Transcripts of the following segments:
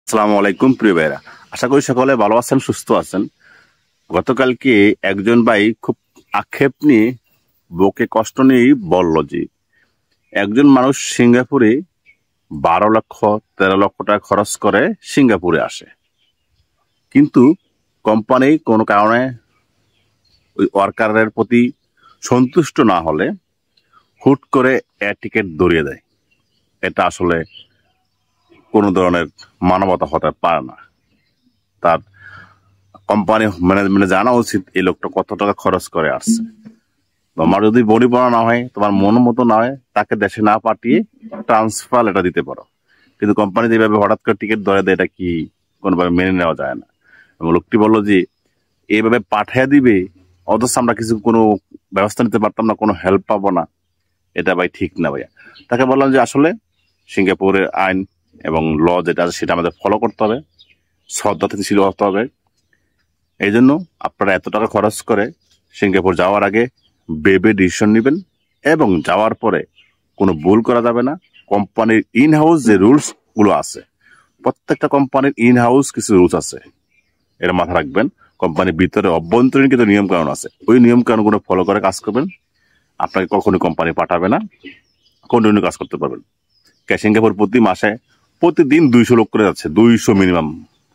আসসালামু আলাইকুম প্রিয় ভাইরা, আশা করি সকলে ভালো আছেন, সুস্থ আছেন। গতকালকে একজন ভাই খুব আক্ষেপ নিয়ে, বুকে কষ্ট নিয়েই বলল যে একজন মানুষ সিঙ্গাপুরে 12 লক্ষ 13 লক্ষ টাকা খরচ করে সিঙ্গাপুরে আসে, কিন্তু কোম্পানি কোনো কারণে ওই ওয়ার্কারের প্রতি সন্তুষ্ট না হলে হুট করে এয়ার টিকিট ধরিয়ে দেয়। এটা আসলে কোনো ধরনের মানবতা হতে পারে না। তার কোম্পানি ম্যানেজমেন্টে জানা উচিত এই লোকটা কত টাকা খরচ করে আসছে। তোমার যদি বডি পড়া না হয়, তোমার মন মতো না হয়, তাকে দেশে না পাঠিয়ে ট্রান্সফার এটা দিতে পারো। কিন্তু কোম্পানি যেভাবে হঠাৎ করে টিকিট ধরে দেয়, এটা কি কোনোভাবে মেনে নেওয়া যায় না। এবং লোকটি বললো যে এইভাবে পাঠিয়ে দিবে, অথচ আমরা কোনো ব্যবস্থা নিতে পারতাম না, কোনো হেল্প পাবো না। এটা ভাই ঠিক না ভাইয়া। তাকে বললাম যে আসলে সিঙ্গাপুরের আইন এবং ল যেটা আছে সেটা আমাদের ফলো করতে হবে, শ্রদ্ধাশীল হতে হবে। এই জন্য আপনারা এত টাকা খরচ করে সিঙ্গাপুর যাওয়ার আগে ভেবে ডিসিশন নেবেন, এবং যাওয়ার পরে কোনো ভুল করা যাবে না। কোম্পানির ইন হাউস যে রুলস গুলো আছে, প্রত্যেকটা কোম্পানির ইন হাউস কিছু রুলস আছে, এটা মাথা রাখবেন। কোম্পানির ভিতরে অভ্যন্তরীণ কিছু নিয়ম কানুন আছে, ওই নিয়ম কানুনগুলো ফলো করে কাজ করবেন। আপনাকে কখনোই কোম্পানি পাঠাবে না, কন্টিনিউ কাজ করতে পারবেন। সিঙ্গাপুর প্রতি মাসে প্রতিদিন 200 লোক করে যাচ্ছে, 200 মিনিমাম।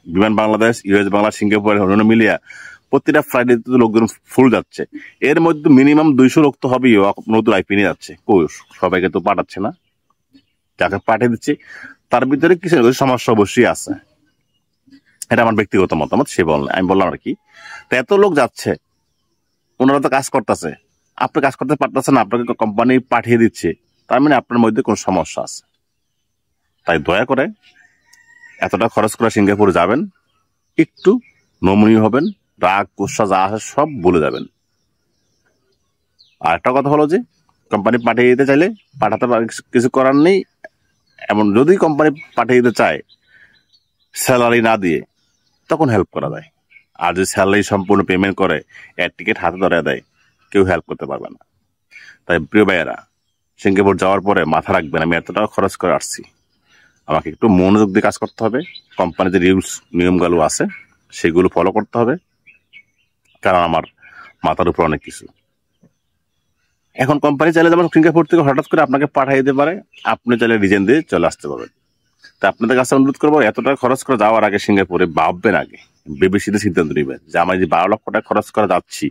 বিমান বাংলাদেশ, ইউএস বাংলা, সিঙ্গাপুর অন্যান্য মিলিয়া প্রতিটা ফ্লাইটে লোকজন ফুল যাচ্ছে। এর মধ্যে মিনিমাম 200 লোক তো হবেই নতুন আইপি নিয়ে যাচ্ছে। সবাইকে তো পাঠাচ্ছে না, যাকে পাঠিয়ে দিচ্ছে তার ভিতরে কিছু না কিছু সমস্যা অবশ্যই আছে। এটা আমার ব্যক্তিগত মতামত, সে বললেন, আমি বললাম আর কি। তো এত লোক যাচ্ছে, ওনারা তো কাজ করতেছে, আপনি কাজ করতে পারতেছেন, আপনাকে কোম্পানি পাঠিয়ে দিচ্ছে, তার মানে আপনার মধ্যে কোনো সমস্যা আছে। তাই দয়া করে এতটা খরচ করে সিঙ্গাপুরে যাবেন, একটু নমনীয় হবেন, রাগ গুসা যা আসে সব ভুলে যাবেন। আর একটা কথা হলো যে কোম্পানি পাঠিয়ে দিতে চাইলে পাঠাতে কিছু করার নেই। এমন যদি কোম্পানি পাঠিয়ে দিতে চায় স্যালারি না দিয়ে, তখন হেল্প করা যায়। আর যদি স্যালারি সম্পূর্ণ পেমেন্ট করে এয়ার টিকিট হাতে ধরে দেয়, কেউ হেল্প করতে পারবে না। তাই প্রিয় ভাইয়েরা, সিঙ্গাপুর যাওয়ার পরে মাথা রাখবেন, আমি এত টাকা খরচ করে আসছি, আমাকে একটু মনোযোগ দিয়ে কাজ করতে হবে। কোম্পানির যে রুলস নিয়মগুলো আছে সেগুলো ফলো করতে হবে, কারণ আমার মাথার উপর অনেক কিছু। এখন কোম্পানি চাইলে যেমন সিঙ্গাপুর থেকে হঠাৎ করে আপনাকে পাঠিয়ে দিতে পারে, আপনি চাইলে রিজেন দিয়ে চলে আসতে পারবেন। তা আপনাদের কাছে অনুরোধ করবো, এত টাকা খরচ করে যাওয়ার আগে সিঙ্গাপুরে ভাববেন, আগে ভেবে সিদ্ধান্ত নেবেন যে আমি যে 12 লক্ষ টাকা খরচ করে যাচ্ছি,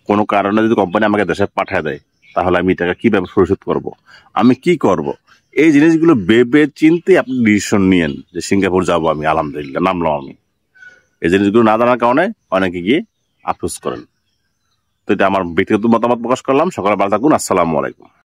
কোনো কারণে যদি কোম্পানি আমাকে দেশে পাঠিয়ে দেয়, তাহলে আমি টাকা কিভাবে পরিশোধ করব, আমি কি করব। এই জিনিসগুলো ভেবে চিন্তে আপনি ডিসিশন নিয়েন যে সিঙ্গাপুর যাবো আমি, আলহামদুলিল্লাহ নামলাম আমি। এই জিনিসগুলো না জানার কারণে অনেকে গিয়ে আফসোস করেন। তো এটা আমার ব্যক্তিগত মতামত প্রকাশ করলাম। সকলে ভালো থাকুন। আসসালামু আলাইকুম।